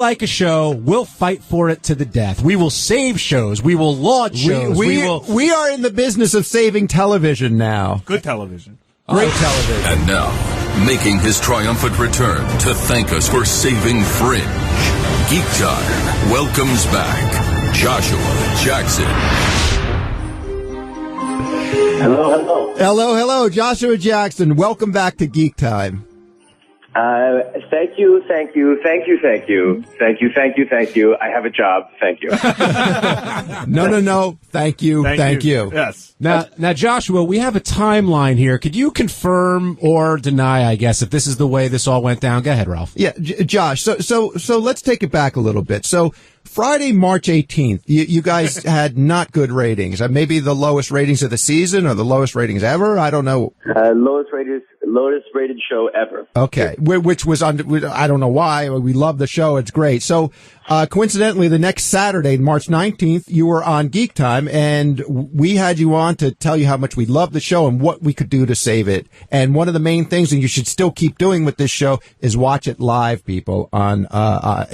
like a show, we'll fight for it to the death. We will save shows. We will launch shows. We are in the business of saving television now. Good television. Great television. And now, making his triumphant return to thank us for saving Fringe, Geek Time welcomes back Joshua Jackson. Hello, Joshua Jackson. Welcome back to Geek Time. Thank you. I have a job. Thank you. No. Thank you. Yes. Now, Joshua, we have a timeline here. Could you confirm or deny, I guess, if this is the way this all went down? Go ahead, Ralph. Yeah, Josh. So let's take it back a little bit. So Friday, March 18th, you guys had not good ratings. Maybe the lowest ratings of the season or the lowest ratings ever. I don't know. Lowest rated show ever. Okay. Which was I don't know why. We love the show. It's great. So, coincidentally, the next Saturday, March 19th, you were on Geek Time, and we had you on to tell you how much we love the show and what we could do to save it. And one of the main things, and you should still keep doing with this show, is watch it live, people, on,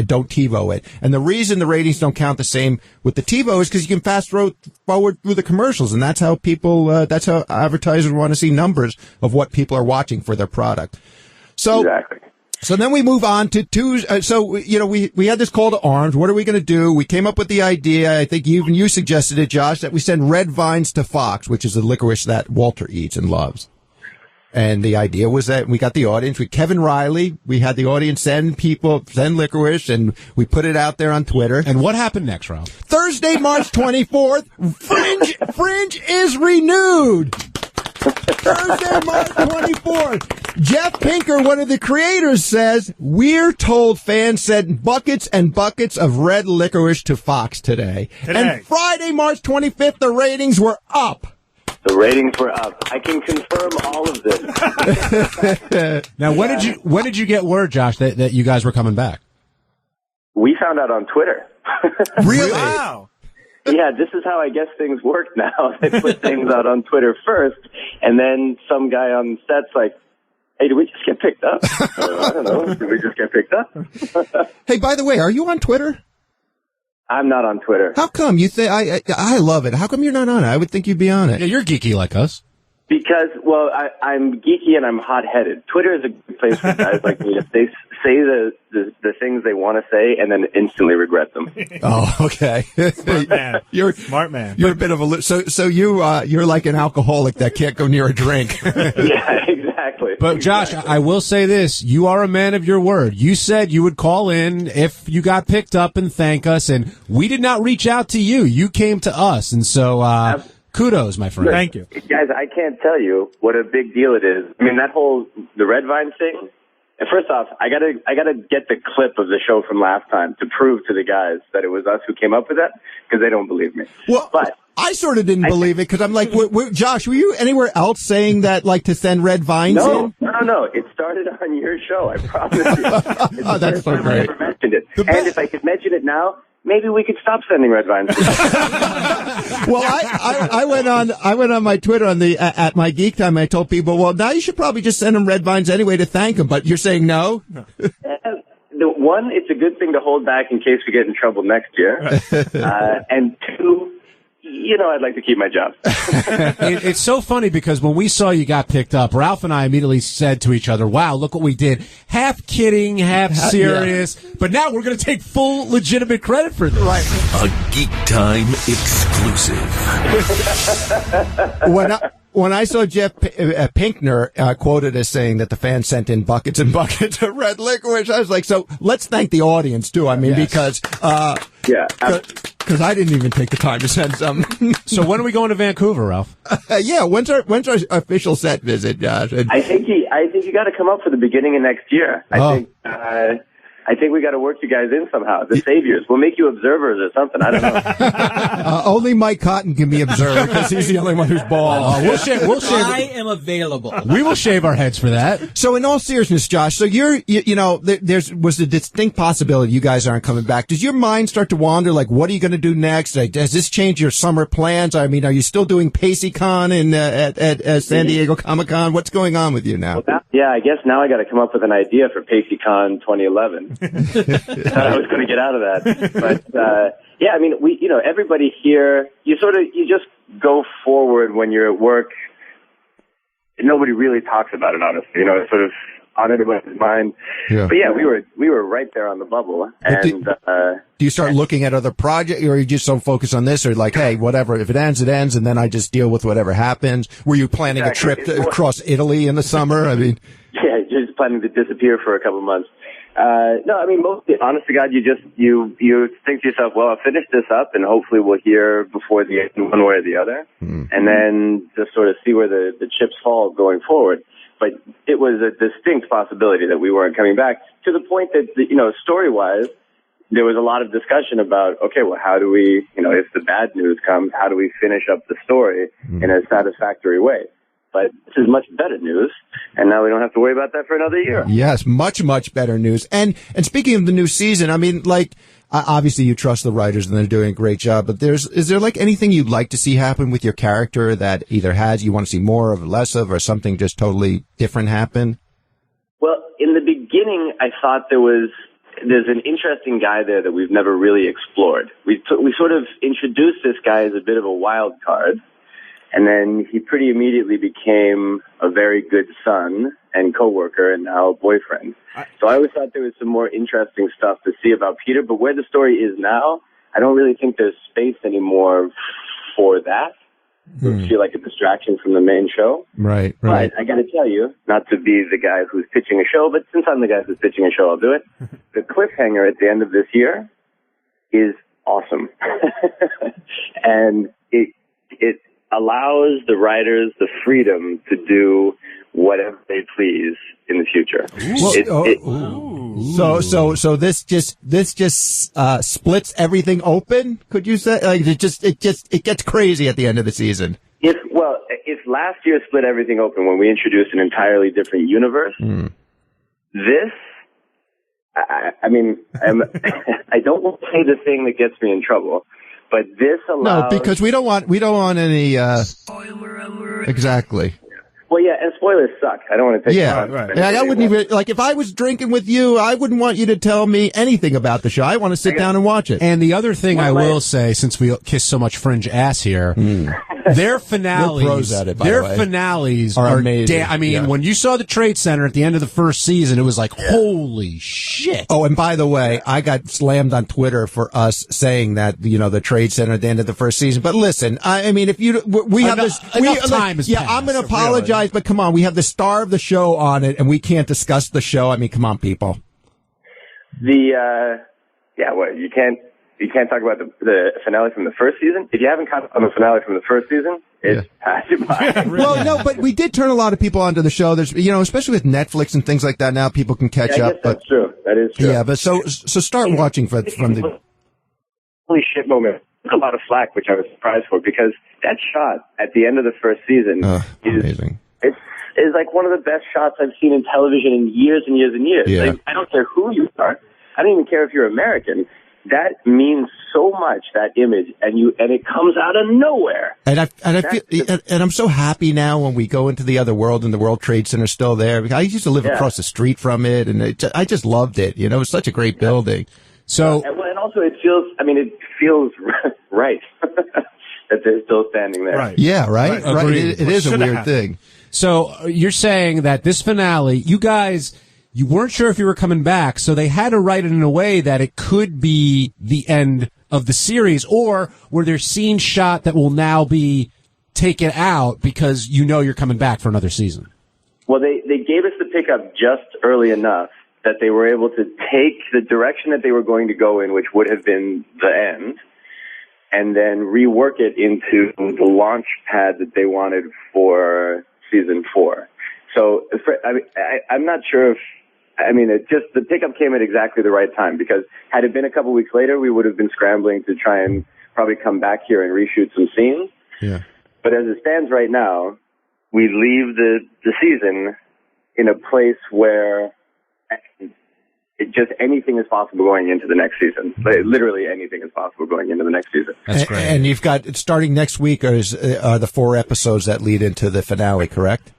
don't TiVo it. And the reason the ratings don't count the same with the TiVo is because you can fast forward through the commercials, and that's how that's how advertisers want to see numbers of what people are watching for their product. So, exactly. So then we move on to Tuesday. We had this call to arms. What are we going to do? We came up with the idea. I think even you suggested it, Josh, that we send red vines to Fox, which is the licorice that Walter eats and loves. And the idea was that we got the audience with Kevin Riley. We had the audience send licorice, and we put it out there on Twitter. And what happened next, Ralph? Thursday, March 24th, Fringe is renewed. Thursday, March 24th. Jeff Pinker, one of the creators, says, we're told fans sent buckets and buckets of red licorice to Fox today. And Friday, March 25th, the ratings were up. The ratings were up. I can confirm all of this. Now, when did you get word, Josh, that you guys were coming back? We found out on Twitter. Really? Wow. Yeah, this is how I guess things work now. They put things out on Twitter first, and then some guy on set's like, hey, did we just get picked up? I don't know. Did we just get picked up? Hey, by the way, are you on Twitter? I'm not on Twitter. How come? You think I love it. How come you're not on it? I would think you'd be on it. Yeah, you're geeky like us. Because, well, I'm geeky and I'm hot-headed. Twitter is a good place for guys like me to say the things they want to say and then instantly regret them. Oh, okay. Smart man. Smart man. You're a bit of a so you're like an alcoholic that can't go near a drink. Yeah, exactly. But Josh, exactly. I will say this: you are a man of your word. You said you would call in if you got picked up and thank us, and we did not reach out to you. You came to us, and so. Kudos, my friend. Thank you. Guys, I can't tell you what a big deal it is. I mean, the red vine thing, and first off, I gotta get the clip of the show from last time to prove to the guys that it was us who came up with that, because they don't believe me. Well, but I sort of didn't believe it, because I'm like, Josh, were you anywhere else saying that, like, to send red vines in? No. It started on your show, I promise you. Oh, that's so great. I never mentioned it. And if I could mention it now, maybe we could stop sending red vines. Well, I went on my Twitter at my Geek Time. I told people, well, now you should probably just send them red vines anyway to thank them. But you're saying no? One, it's a good thing to hold back in case we get in trouble next year. And two, I'd like to keep my job. It's so funny because when we saw you got picked up, Ralph and I immediately said to each other, wow, look what we did. Half kidding, half serious. Yeah. But now we're going to take full legitimate credit for this. Right. A Geek Time exclusive. When I saw Jeff Pinkner quoted as saying that the fans sent in buckets and buckets of red licorice, I was like, so let's thank the audience, too. I mean, because... Because I didn't even take the time to send some. So when are we going to Vancouver, Ralph? When's our official set visit, Josh? I think you got to come up for the beginning of next year. I think we got to work you guys in somehow. The saviors. We'll make you observers or something. I don't know. Only Mike Cotton can be observed because he's the only one who's bald. We'll shave. I am available. We will shave our heads for that. So in all seriousness, Josh, so there was a distinct possibility you guys aren't coming back. Does your mind start to wander? Like, what are you going to do next? Like, does this change your summer plans? I mean, are you still doing PaceyCon at San Diego Comic-Con? What's going on with you now? Well, I guess now I got to come up with an idea for PaceyCon 2011. thought I was going to get out of that. But, yeah, I mean, everybody here, you just go forward when you're at work. Nobody really talks about it, honestly. It's sort of on everybody's mind. Yeah. But yeah, we were right there on the bubble. And do you start looking at other projects, or are you just so focused on this, or like, hey, whatever, if it ends, it ends, and then I just deal with whatever happens? Were you planning a trip across Italy in the summer? I mean, yeah, just planning to disappear for a couple of months. No, I mean, mostly, honest to God, you think to yourself, well, I'll finish this up and hopefully we'll hear before the end one way or the other. And then just sort of see where the chips fall going forward. But it was a distinct possibility that we weren't coming back, to the point that, story-wise, there was a lot of discussion about, okay, well, how do we, if the bad news comes, how do we finish up the story in a satisfactory way? But this is much better news, and now we don't have to worry about that for another year. Yes, much, much better news. And speaking of the new season, I mean, like, obviously you trust the writers and they're doing a great job, but is there like anything you'd like to see happen with your character that either you want to see more of, less of, or something just totally different happen? Well, in the beginning, I thought there's an interesting guy there that we've never really explored. We sort of introduced this guy as a bit of a wild card, and then he pretty immediately became a very good son and coworker and now a boyfriend. So I always thought there was some more interesting stuff to see about Peter, but where the story is now, I don't really think there's space anymore for that. It would feel like a distraction from the main show. Right. But I got to tell you, not to be the guy who's pitching a show, but since I'm the guy who's pitching a show, I'll do it. The cliffhanger at the end of this year is awesome. And it allows the writers the freedom to do whatever they please in the future. So this just splits everything open. Could you say? Like, it gets crazy at the end of the season. If last year split everything open when we introduced an entirely different universe, this, I mean, I don't want to say the thing that gets me in trouble. But this allows... No, because we don't want any... Spoiler alert. Exactly. Well, yeah, and spoilers suck. I don't want to take... Yeah, right. I wouldn't even... Like, if I was drinking with you, I wouldn't want you to tell me anything about the show. I want to sit down and watch it. And the other thing I will say, since we kiss so much fringe ass here... Their finales, are amazing. I mean, when you saw the Trade Center at the end of the first season, it was like, holy shit. Oh, and by the way, I got slammed on Twitter for us saying that, the Trade Center at the end of the first season. But listen, I mean, if we have this, time has passed, I'm going to apologize, but come on, we have the star of the show on it and we can't discuss the show. I mean, come on, people. You can't talk about the finale from the first season. If you haven't caught on the finale from the first season, it's passed you by. Well, no, but we did turn a lot of people onto the show. There's, especially with Netflix and things like that now, people can catch up. That's true. That is true. Yeah, but so start watching from the... Holy shit moment. A lot of slack, which I was surprised for, because that shot at the end of the first season is amazing. Is like one of the best shots I've seen in television in years and years and years. Yeah. Like, I don't care who you are. I don't even care if you're American. That means so much, that image, and it comes out of nowhere. And I feel, and I'm so happy now when we go into the other world and the World Trade Center is still there. I used to live across the street from it, and I just loved it. It was such a great building. So, and also it feels right that they're still standing there. Right. Yeah, right. It is a weird thing. So you're saying that this finale, you guys. You weren't sure if you were coming back, so they had to write it in a way that it could be the end of the series, or were there scenes shot that will now be taken out because you're coming back for another season? Well, they gave us the pickup just early enough that they were able to take the direction that they were going to go in, which would have been the end, and then rework it into the launch pad that they wanted for season 4. So I'm not sure if... the pickup came at exactly the right time, because had it been a couple weeks later, we would have been scrambling to try and probably come back here and reshoot some scenes. Yeah. But as it stands right now, we leave the season in a place where anything is possible going into the next season. Literally anything is possible going into the next season. That's great. And you've got, starting next week, are the 4 episodes that lead into the finale, correct?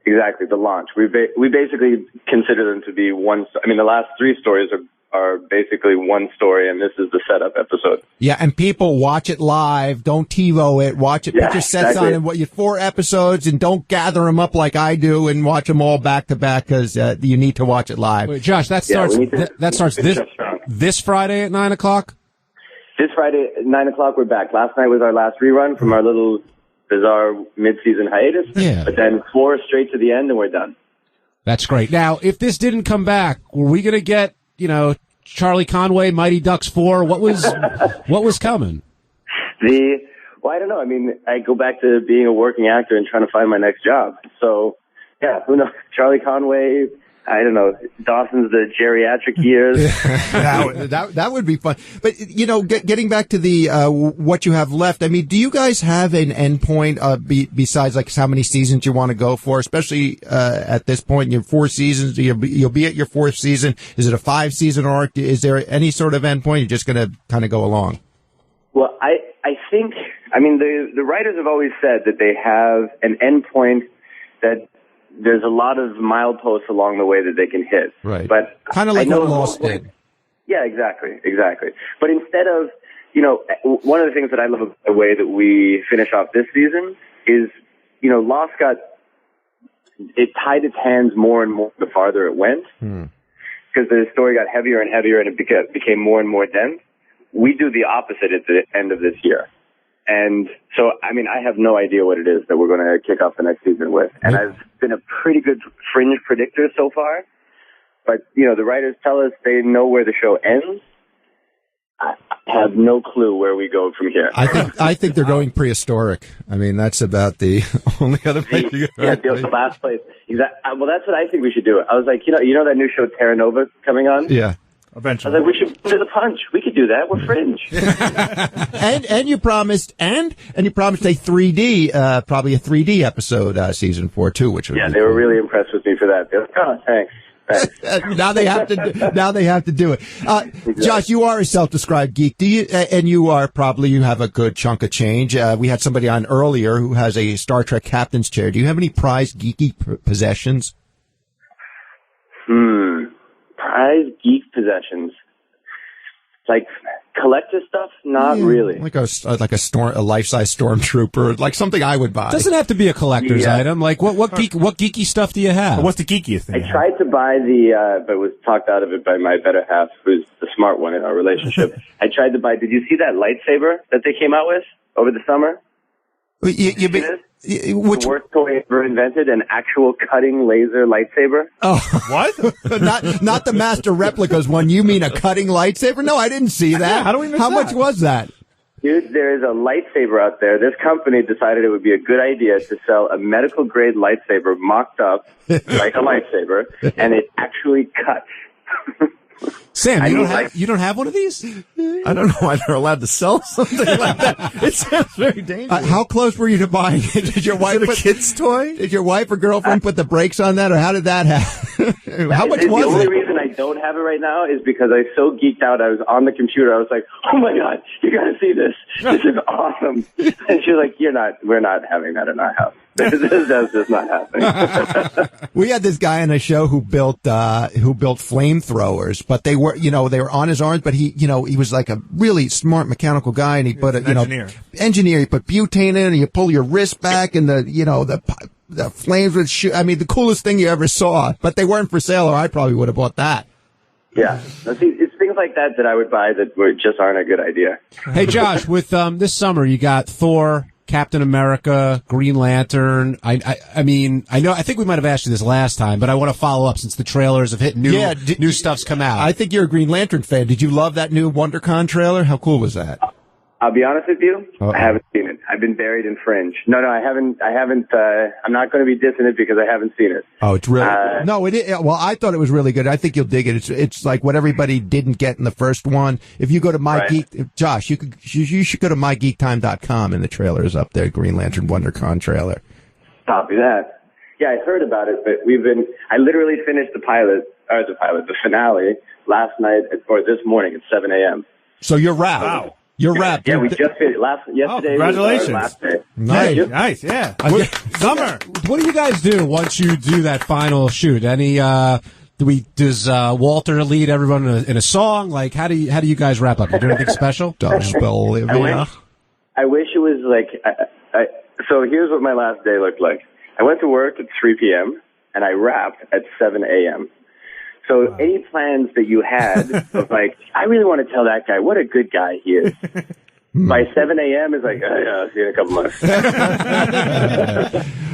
Exactly, the launch. We basically consider them to be one. The last 3 stories are are basically one story, and this is the setup episode. Yeah, and people watch it live. Don't TiVo it. Watch it. Put your sets on and you 4 episodes, and don't gather them up like I do and watch them all back to back because you need to watch it live. Wait, Josh, that starts this Friday at 9:00. This Friday at 9:00, we're back. Last night was our last rerun from our little bizarre mid-season hiatus. Yeah. But then 4 straight to the end, and we're done. That's great. Now, if this didn't come back, were we going to get, Charlie Conway, Mighty Ducks 4? What was coming? Well, I don't know. I mean, I go back to being a working actor and trying to find my next job. So, yeah, who knows? Charlie Conway, I don't know. Dawson's the geriatric years. that would be fun. But, getting back to the what you have left, I mean, do you guys have an end point besides like how many seasons you want to go for, especially at this point in your 4 seasons? You'll be at your 4th season. Is it a 5-season arc? Is there any sort of end point? You're just going to kind of go along? Well, I think, the writers have always said that they have an end point that there's a lot of mileposts along the way that they can hit. Right. But kind of like what Lost did. Yeah, exactly. But instead of, one of the things that I love about the way that we finish off this season is, Lost it tied its hands more and more the farther it went. Because the story got heavier and heavier and it became more and more dense. We do the opposite at the end of this year. And so, I have no idea what it is that we're going to kick off the next season with. And I've been a pretty good fringe predictor so far. But, the writers tell us they know where the show ends. I have no clue where we go from here. I think they're going prehistoric. That's about the only other place you go. Yeah, the last place. Well, that's what I think we should do. I was like, you know that new show Terra Nova coming on? Yeah. Eventually. I was like, we should do the punch. We could do that. We're fringe. and you promised a 3D, probably a 3D episode, season 4 too, which was they were really impressed with me for that. They're like, oh, thanks. Now they have to do it. Exactly. Josh, you are a self-described geek. Do you? And you have a good chunk of change. We had somebody on earlier who has a Star Trek captain's chair. Do you have any prized geeky possessions? Prized geek possessions, like collector stuff. Not really. Like a life-size stormtrooper, like something I would buy. Doesn't have to be a collector's item. Like what geeky stuff do you have? What's the geekiest thing? I tried to buy but was talked out of it by my better half, who's the smart one in our relationship. I tried to buy. Did you see that lightsaber that they came out with over the summer? The worst toy ever invented, an actual cutting laser lightsaber. Oh, what? not the master replicas one. You mean a cutting lightsaber? No, I didn't see that. How do we miss How that? much was that? Dude, there is a lightsaber out there. This company decided it would be a good idea to sell a medical grade lightsaber mocked up like a lightsaber, and it actually cuts. Sam, you don't have one of these? I don't know why they're allowed to sell something like that. It sounds very dangerous. How close were you to buying it? Did your wife put a kid's toy? Did your wife or girlfriend put the brakes on that, or how did that happen? How much was it? The only reason I don't have it right now is because I was so geeked out. I was on the computer. I was like, "Oh my god, you got to see this! This is awesome!" And she was like, "We're not having that in our house. That's just not happening." We had this guy on a show who built flamethrowers, but they were on his arms, but he was like a really smart mechanical guy, and he put engineer. He put butane in, and you pull your wrist back, and the flames would shoot. The coolest thing you ever saw, but they weren't for sale, or I probably would have bought that. Yeah. It's things like that I would buy that just aren't a good idea. Hey, Josh, with this summer, you got Thor, Captain America, Green Lantern. I think we might have asked you this last time, but I want to follow up since the trailers have hit new stuff's come out. I think you're a Green Lantern fan. Did you love that new WonderCon trailer? How cool was that? I'll be honest with you. Uh-oh. I haven't seen it. I've been buried in fringe. No, I haven't. I'm not going to be dissing it because I haven't seen it. Oh, it's really no. It is. Well, I thought it was really good. I think you'll dig it. It's like what everybody didn't get in the first one. If you go to Geek, Josh, you should go to mygeektime.com, and the trailer is up there. Green Lantern WonderCon trailer. Copy that. Yeah, I heard about it, but I literally finished the finale last night or this morning at 7 a.m. So you're wrapped. Wow. You're wrapped. Yeah, we just finished yesterday. Congratulations. Was our last day. Nice, yeah. Summer. What do you guys do once you do that final shoot? Any Does Walter lead everyone in a song? Like, how do you guys wrap up? You do anything special? I wish it was like. So here's what my last day looked like. I went to work at 3 p.m. and I wrapped at 7 a.m. So any plans that you had of like, I really want to tell that guy what a good guy he is. By 7 a.m. is like, I'll see you in a couple months.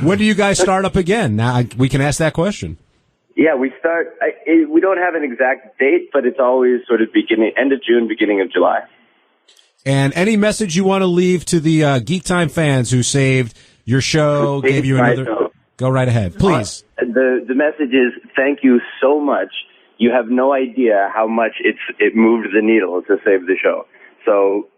When do you guys start up again? Now we can ask that question. Yeah, we start. We don't have an exact date, but it's always sort of end of June, beginning of July. And any message you want to leave to the Geek Time fans who saved your show, gave you another? Go right ahead, please. The message is thank you so much. You have no idea how much it moved the needle to save the show. So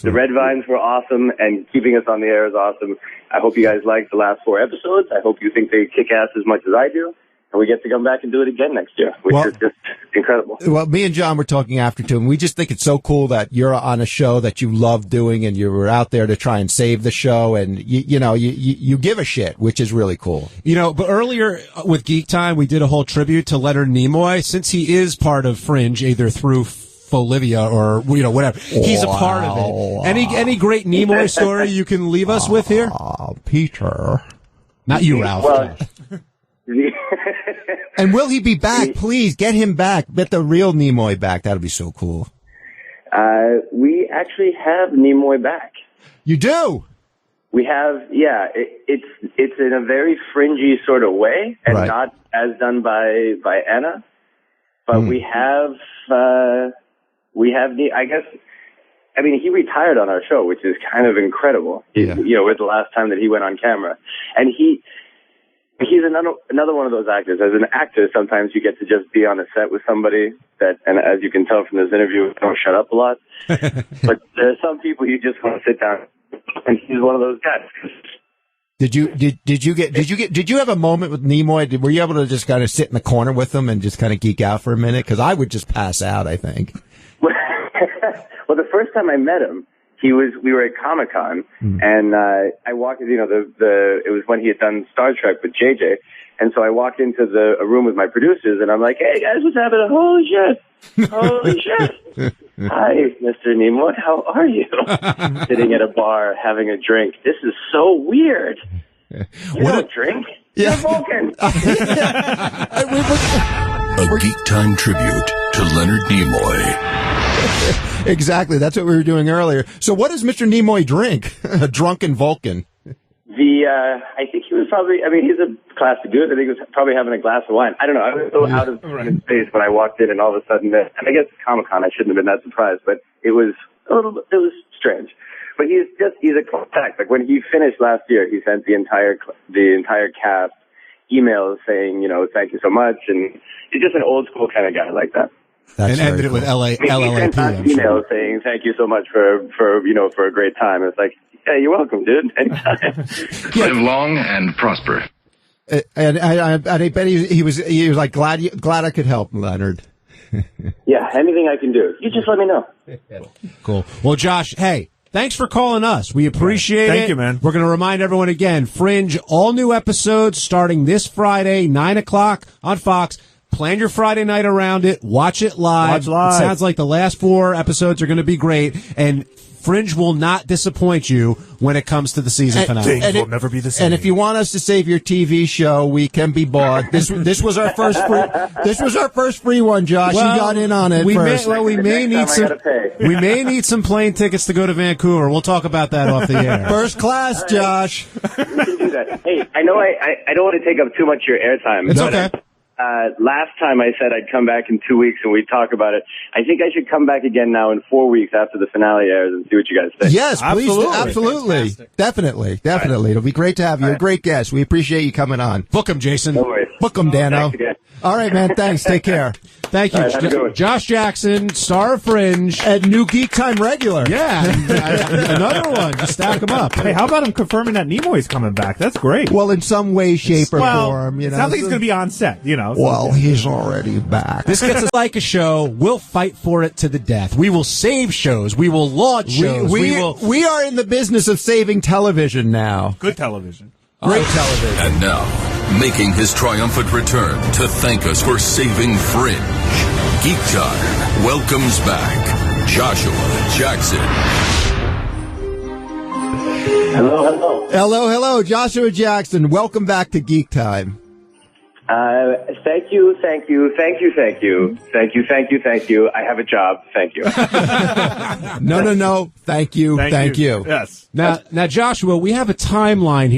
the Red Vines were awesome, and keeping us on the air is awesome. I hope you guys liked the last 4 episodes. I hope you think they kick ass as much as I do. And we get to come back and do it again next year, which is just incredible. Well, me and John were talking after too, and we just think it's so cool that you're on a show that you love doing, and you were out there to try and save the show, and you give a shit, which is really cool. But earlier with Geek Time, we did a whole tribute to Leonard Nimoy, since he is part of Fringe, either through Folivia or whatever. He's a part of it. Any great Nimoy story you can leave us with here? Peter, not you, Ralph. Well, and will he be back? Please get him back. Get the real Nimoy back. That would be so cool. We actually have Nimoy back. You do? We have, yeah. It's in a very fringy sort of way, and not as done by Anna. But we have I guess. I mean, he retired on our show, which is kind of incredible. Yeah. With the last time that he went on camera, and he's another one of those actors. As an actor, sometimes you get to just be on a set with somebody and as you can tell from this interview, don't shut up a lot. But there are some people you just want to sit down, and he's one of those guys. Did you have a moment with Nimoy? Were you able to just kind of sit in the corner with him and just kind of geek out for a minute? Because I would just pass out, I think. Well, the first time I met him, we were at Comic-Con, and I walked, it was when he had done Star Trek with JJ, and so I walked into a room with my producers, and I'm like, hey guys, what's happening? Holy shit. Hi, Mr. Nimoy, how are you? Sitting at a bar, having a drink. This is so weird. You don't drink? Yeah. You're Vulcan. A Geek Time tribute to Leonard Nimoy. Exactly. That's what we were doing earlier. So what does Mr. Nimoy drink? A drunken Vulcan. I think he was probably, he's a classy dude. I think he was probably having a glass of wine. I don't know. I was so out of space when I walked in, and all of a sudden, and I guess Comic-Con, I shouldn't have been that surprised, but it was strange. But he's a contact. Like when he finished last year, he sent the entire cast emails saying, thank you so much. And he's just an old school kind of guy like that. And ended it with LLAP. He sent us emails saying thank you so much for a great time. It's like, yeah, you're welcome, dude. Anytime. Live long and prosper. And I bet he was like glad I could help, Leonard. Yeah, anything I can do. You just let me know. Cool. Well, Josh, hey, thanks for calling us. We appreciate it. Thank you, man. We're going to remind everyone again, Fringe, all new episodes starting this Friday, 9 o'clock on Fox. Plan your Friday night around it. Watch it live. It sounds like the last 4 episodes are going to be great. And Fringe will not disappoint you when it comes to the season finale. Things will never be the same. And if you want us to save your TV show, we can be bought. This was our first free. This was our first free one, Josh. You got in on it first. We may need some plane tickets to go to Vancouver. We'll talk about that off the air. First class, Josh. You can do that. Hey, I know I don't want to take up too much of your airtime. It's okay. Last time I said I'd come back in 2 weeks and we'd talk about it. I think I should come back again now in 4 weeks after the finale airs and see what you guys think. Yes, please. Absolutely. Definitely. Right. It'll be great to have you. You're a great guest. We appreciate you coming on. Book him, Jason. No worries. Book him, Dano. All right, man. Thanks. Take care. Thank you. Right, Josh Jackson, star of Fringe. And new Geek Time regular. Yeah. Another one. Just stack them up. Hey, how about him confirming that Nimoy's coming back? That's great. Well, in some way, shape, or form. It sounds like he's going to be on set, Well, he's already back. This gets us like a show. We'll fight for it to the death. We will save shows. We will launch shows. We are in the business of saving television now. Good television. Great television. And now, making his triumphant return to thank us for saving Fringe. Geek Time welcomes back Joshua Jackson. Hello. Hello, Joshua Jackson. Welcome back to Geek Time. Thank you. I have a job. Thank you. No. Thank you. Thank you. Yes. Now, Joshua, we have a timeline here.